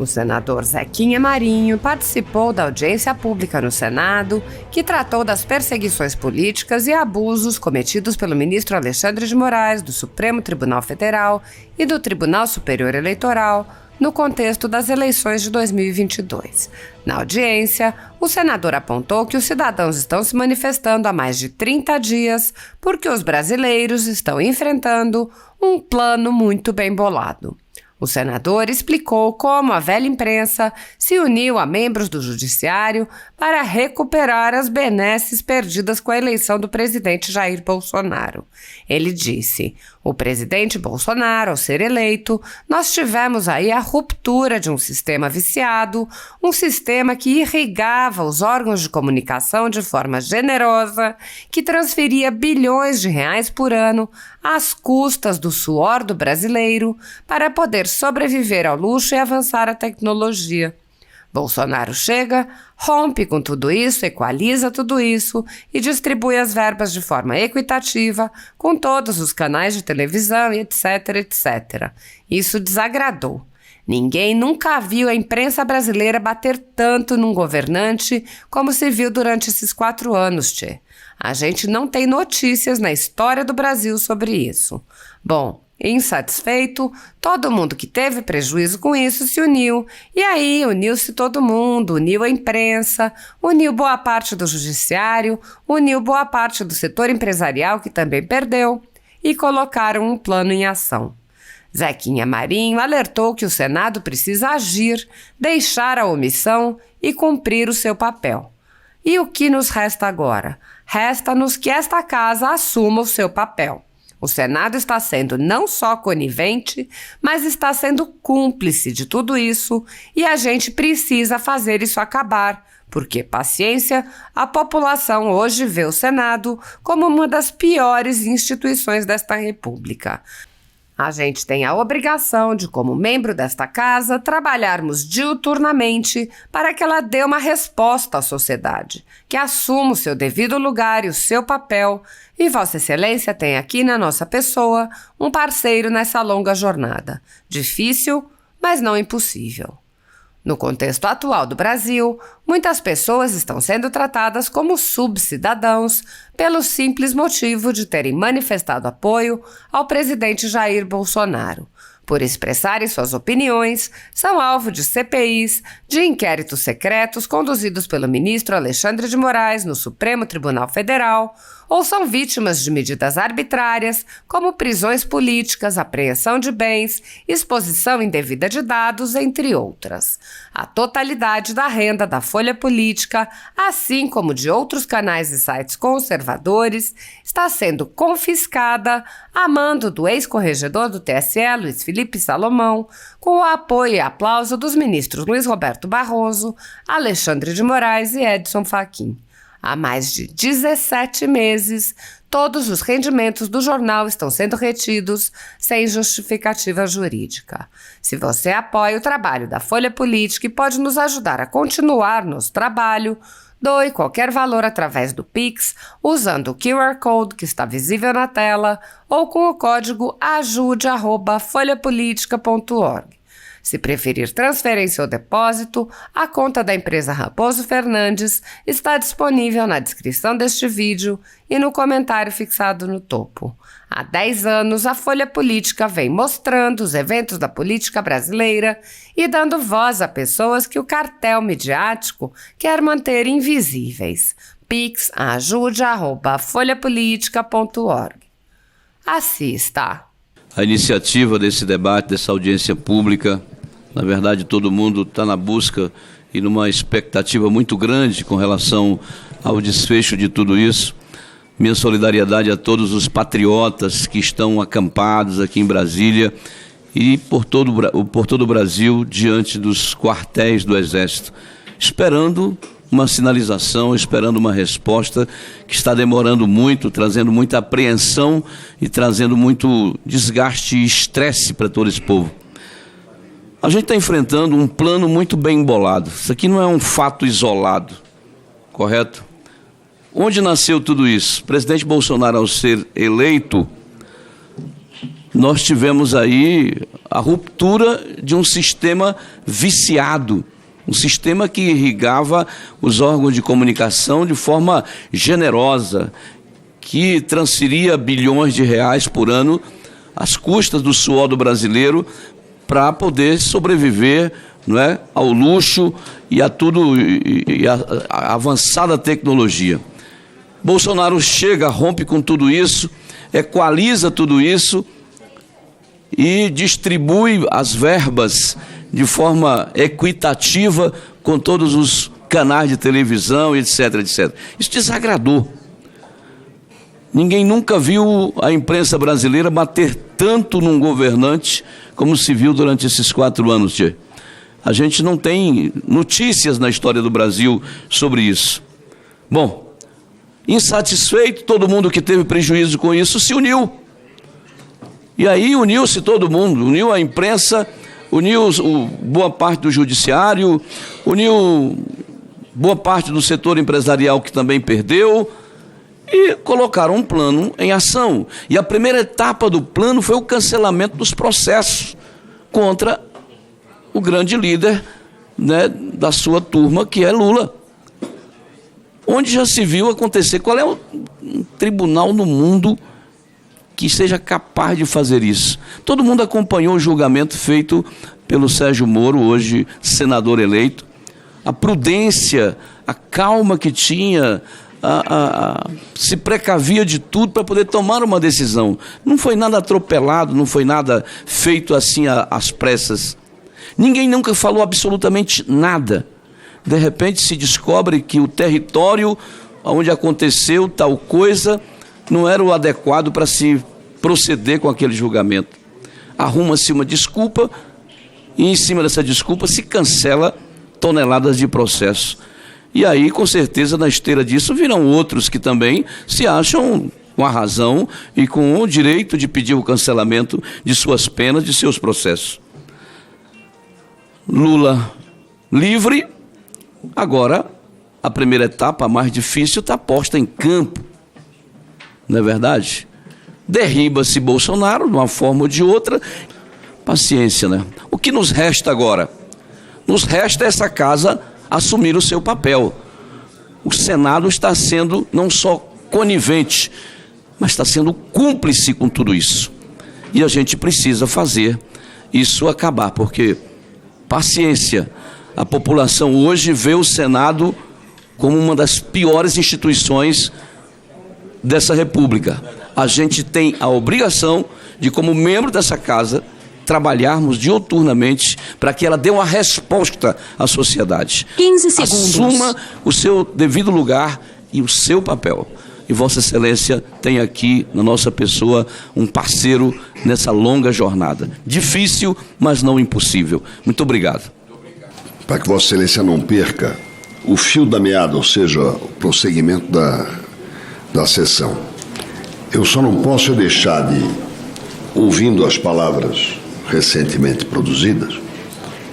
O senador Zequinha Marinho participou da audiência pública no Senado, que tratou das perseguições políticas e abusos cometidos pelo ministro Alexandre de Moraes, do Supremo Tribunal Federal e do Tribunal Superior Eleitoral, no contexto das eleições de 2022. Na audiência, o senador apontou que os cidadãos estão se manifestando há mais de 30 dias porque os brasileiros estão enfrentando um plano muito bem bolado. O senador explicou como a velha imprensa se uniu a membros do judiciário para recuperar as benesses perdidas com a eleição do presidente Jair Bolsonaro. Ele disse: o presidente Bolsonaro, ao ser eleito, nós tivemos aí a ruptura de um sistema viciado, um sistema que irrigava os órgãos de comunicação de forma generosa, que transferia bilhões de reais por ano às custas do suor do brasileiro para poder sobreviver ao luxo e avançar a tecnologia. Bolsonaro chega, rompe com tudo isso, equaliza tudo isso e distribui as verbas de forma equitativa com todos os canais de televisão e etc, etc. Isso desagradou. Ninguém nunca viu a imprensa brasileira bater tanto num governante como se viu durante esses 4 anos, tchê. A gente não tem notícias na história do Brasil sobre isso. Bom, insatisfeito, todo mundo que teve prejuízo com isso se uniu. E aí uniu-se todo mundo, uniu a imprensa, uniu boa parte do judiciário, uniu boa parte do setor empresarial que também perdeu e colocaram um plano em ação. Zequinha Marinho alertou que o Senado precisa agir, deixar a omissão e cumprir o seu papel. E o que nos resta agora? Resta-nos que esta casa assuma o seu papel. O Senado está sendo não só conivente, mas está sendo cúmplice de tudo isso e a gente precisa fazer isso acabar, porque, paciência, a população hoje vê o Senado como uma das piores instituições desta República. A gente tem a obrigação de, como membro desta casa, trabalharmos diuturnamente para que ela dê uma resposta à sociedade, que assuma o seu devido lugar e o seu papel, e Vossa Excelência tem aqui na nossa pessoa um parceiro nessa longa jornada. Difícil, mas não impossível. No contexto atual do Brasil, muitas pessoas estão sendo tratadas como subcidadãos pelo simples motivo de terem manifestado apoio ao presidente Jair Bolsonaro. Por expressarem suas opiniões, são alvo de CPIs, de inquéritos secretos conduzidos pelo ministro Alexandre de Moraes no Supremo Tribunal Federal, ou são vítimas de medidas arbitrárias, como prisões políticas, apreensão de bens, exposição indevida de dados, entre outras. A totalidade da renda da Folha Política, assim como de outros canais e sites conservadores, está sendo confiscada a mando do ex-corregedor do TSE, Luiz Felipe Salomão, com o apoio e aplauso dos ministros Luiz Roberto Barroso, Alexandre de Moraes e Edson Fachin. Há mais de 17 meses, todos os rendimentos do jornal estão sendo retidos sem justificativa jurídica. Se você apoia o trabalho da Folha Política e pode nos ajudar a continuar nosso trabalho, doe qualquer valor através do Pix, usando o QR Code que está visível na tela ou com o código ajude@folhapolitica.org. Se preferir transferência ou depósito, a conta da empresa Raposo Fernandes está disponível na descrição deste vídeo e no comentário fixado no topo. Há 10 anos, a Folha Política vem mostrando os eventos da política brasileira e dando voz a pessoas que o cartel midiático quer manter invisíveis. Pix ajude@folhapolitica.org. Assista! A iniciativa desse debate, dessa audiência pública, na verdade todo mundo está na busca e numa expectativa muito grande com relação ao desfecho de tudo isso. Minha solidariedade a todos os patriotas que estão acampados aqui em Brasília e por todo o Brasil diante dos quartéis do Exército, esperando uma sinalização, esperando uma resposta que está demorando muito, trazendo muita apreensão e trazendo muito desgaste e estresse para todo esse povo. A gente está enfrentando um plano muito bem embolado. Isso aqui não é um fato isolado, correto? Onde nasceu tudo isso? O presidente Bolsonaro, ao ser eleito, nós tivemos aí a ruptura de um sistema viciado, um sistema que irrigava os órgãos de comunicação de forma generosa, que transferia bilhões de reais por ano às custas do suor do brasileiro para poder sobreviver, não é, ao luxo e a tudo e a avançada tecnologia. Bolsonaro chega, rompe com tudo isso, equaliza tudo isso e distribui as verbas de forma equitativa com todos os canais de televisão, etc, etc. Isso desagradou. Ninguém nunca viu a imprensa brasileira bater tanto num governante como se viu durante esses 4 anos, Tchê. A gente não tem notícias na história do Brasil sobre isso. Bom, insatisfeito, todo mundo que teve prejuízo com isso se uniu. E aí uniu-se todo mundo, uniu a imprensa, uniu boa parte do judiciário, uniu boa parte do setor empresarial que também perdeu e colocaram um plano em ação. E a primeira etapa do plano foi o cancelamento dos processos contra o grande líder, né, da sua turma, que é Lula. Onde já se viu acontecer? Qual é um tribunal no mundo que seja capaz de fazer isso? Todo mundo acompanhou o julgamento feito pelo Sérgio Moro, hoje senador eleito. A prudência, a calma que tinha, se precavia de tudo para poder tomar uma decisão. Não foi nada atropelado, não foi nada feito assim às pressas. Ninguém nunca falou absolutamente nada. De repente se descobre que o território onde aconteceu tal coisa não era o adequado para se proceder com aquele julgamento. Arruma-se uma desculpa e em cima dessa desculpa se cancela toneladas de processo. E aí, com certeza, na esteira disso virão outros que também se acham com a razão e com o direito de pedir o cancelamento de suas penas, de seus processos. Lula livre, agora a primeira etapa, a mais difícil, está posta em campo. Não é verdade? Derriba-se Bolsonaro de uma forma ou de outra. Paciência, né? O que nos resta agora? Nos resta essa casa assumir o seu papel. O Senado está sendo não só conivente, mas está sendo cúmplice com tudo isso. E a gente precisa fazer isso acabar, porque, paciência, a população hoje vê o Senado como uma das piores instituições dessa República. A gente tem a obrigação de, como membro dessa casa, trabalharmos diuturnamente para que ela dê uma resposta à sociedade. 15 segundos. Assuma o seu devido lugar e o seu papel. E Vossa Excelência tem aqui, na nossa pessoa, um parceiro nessa longa jornada. Difícil, mas não impossível. Muito obrigado. Para que Vossa Excelência não perca o fio da meada, ou seja, o prosseguimento da sessão, eu só não posso deixar de, ouvindo as palavras recentemente produzidas,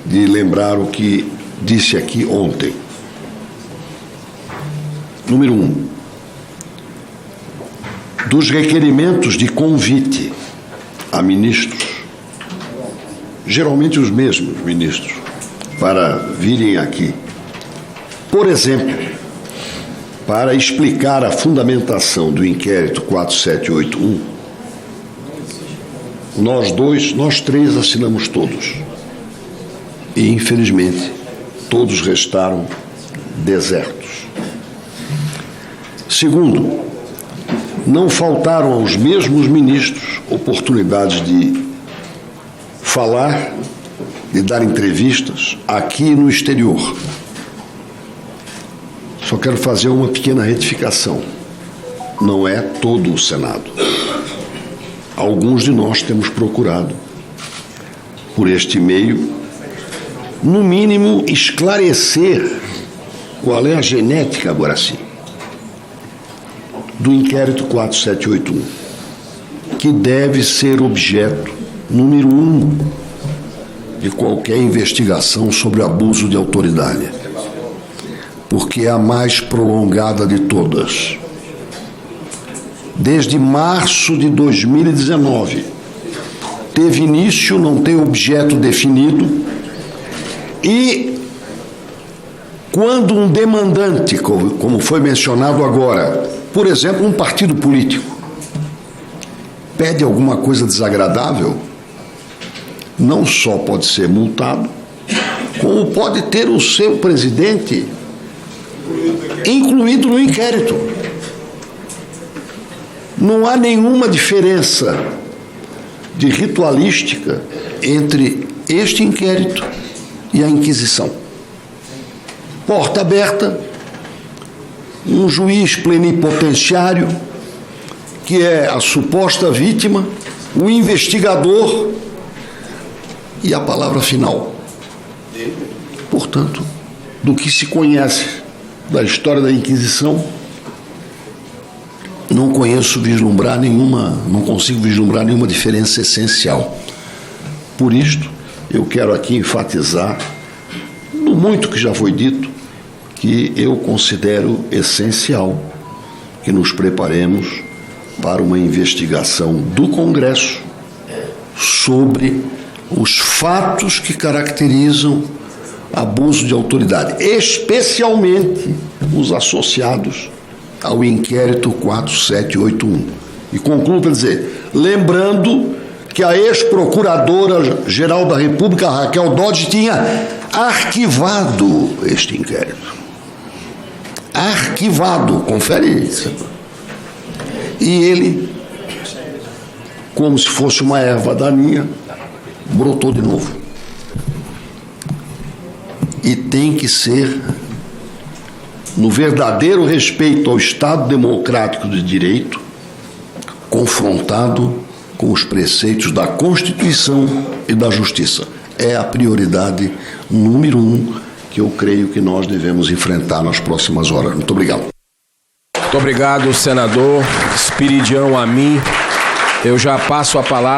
de lembrar o que disse aqui ontem. Número 1, dos requerimentos de convite a ministros, geralmente os mesmos ministros, para virem aqui, por exemplo, para explicar a fundamentação do inquérito 4781, nós três assinamos todos. E, infelizmente, todos restaram desertos. Segundo, não faltaram aos mesmos ministros oportunidades de falar, de dar entrevistas aqui e no exterior. Só quero fazer uma pequena retificação. Não é todo o Senado. Alguns de nós temos procurado, por este meio, no mínimo, esclarecer qual é a genética, agora sim, do inquérito 4781, que deve ser objeto número 1 de qualquer investigação sobre abuso de autoridade, porque é a mais prolongada de todas. Desde março de 2019, teve início, não tem objeto definido, e quando um demandante, como foi mencionado agora, por exemplo, um partido político, pede alguma coisa desagradável, não só pode ser multado, como pode ter o seu presidente incluído no inquérito. Não há nenhuma diferença de ritualística entre este inquérito e a Inquisição. Porta aberta, um juiz plenipotenciário, que é a suposta vítima, o investigador e a palavra final. Portanto, do que se conhece da história da Inquisição, não consigo vislumbrar nenhuma diferença essencial. Por isto, eu quero aqui enfatizar, no muito que já foi dito, que eu considero essencial que nos preparemos para uma investigação do Congresso sobre os fatos que caracterizam abuso de autoridade, especialmente os associados ao inquérito 4781. E concluo para dizer, lembrando que a ex-procuradora-geral da República, Raquel Dodge, tinha arquivado este inquérito. Arquivado, confere isso. E ele, como se fosse uma erva daninha, brotou de novo. E tem que ser, no verdadeiro respeito ao Estado democrático de direito, confrontado com os preceitos da Constituição e da Justiça. É a prioridade número 1 que eu creio que nós devemos enfrentar nas próximas horas. Muito obrigado. Muito obrigado, senador Espiridião Amin. Eu já passo a palavra